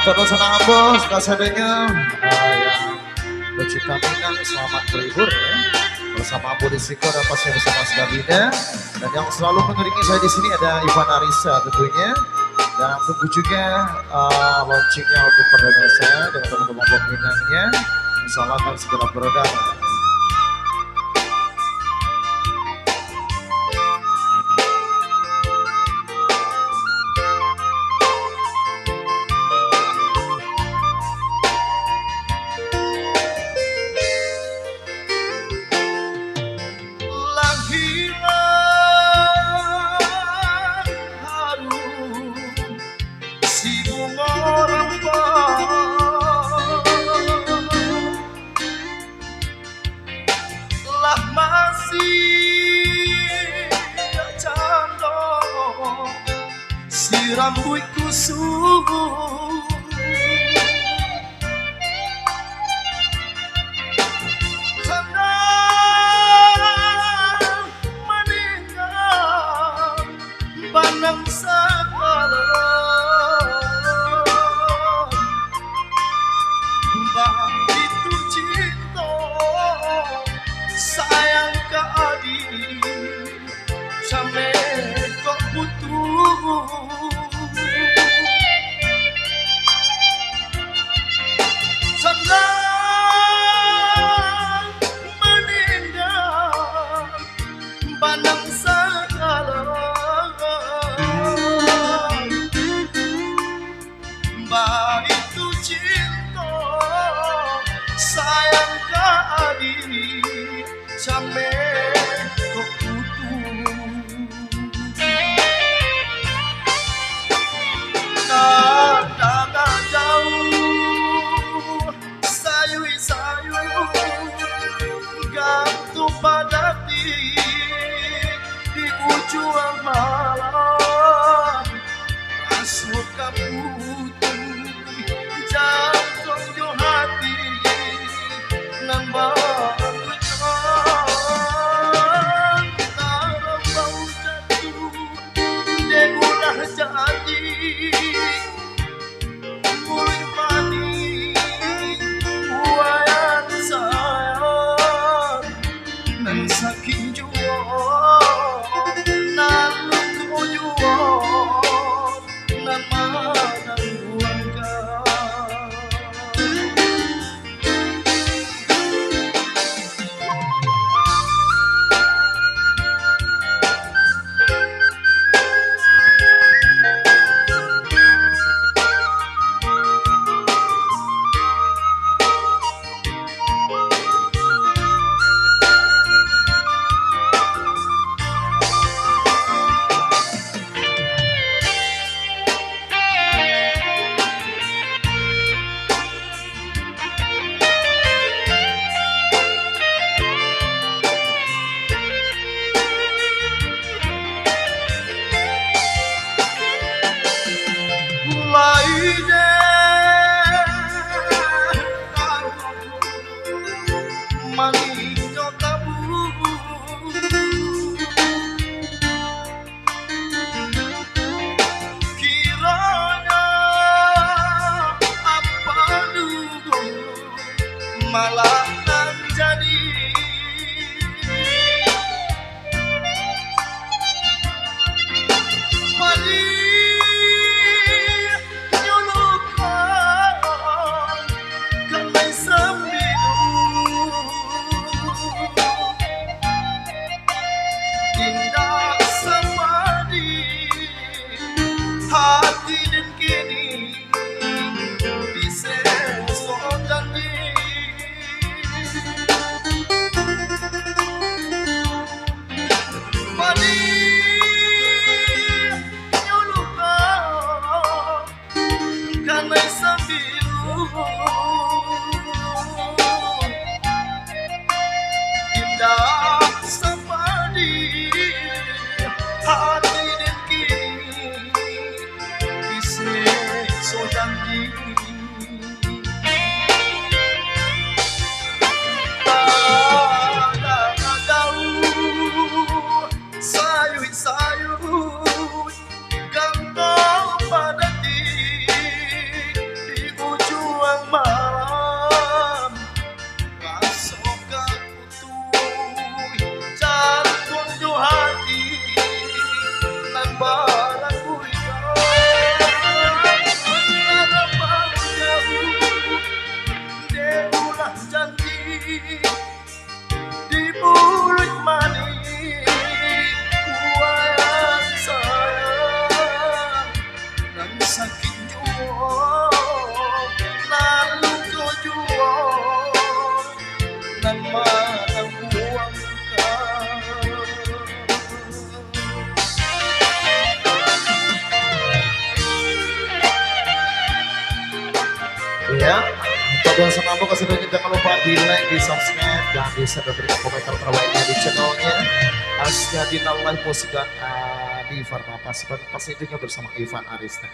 Terus senang bos, kasadanya yang pecinta Minang selamat berlibur ya. Bersama Budi Siko dan pasien bersama Gabina. Dan yang selalu mengiringi saya di sini ada Ivan Arisa tentunya. Dan tunggu juga launchingnya untuk perdana saya dengan teman-teman peminangnya. Insya Allah akan segera beredar. Si rambut kusut senang meninggal banang segala mbak itu cinta sayang ke adik sampai kok butuh sampai kok putus nada jauh sayu gantung pada di ujung malam masuk ke putih jantung jo hati nambah saking jua nalung ko jua nan manang buangka manginyo tabu kiranya apa dugo malah jadi hati dan kini bisa so janji janji di mulut manis buat sayang dan sakit jua lalu kau jua dan mana buang Ya, untuk yang senang keseruan jangan lupa di like, di subscribe, dan bisa berikan komentar terbaiknya di channelnya Asnya Dinallah Musik dan di Farma Pas juga bersama Ivan Arista.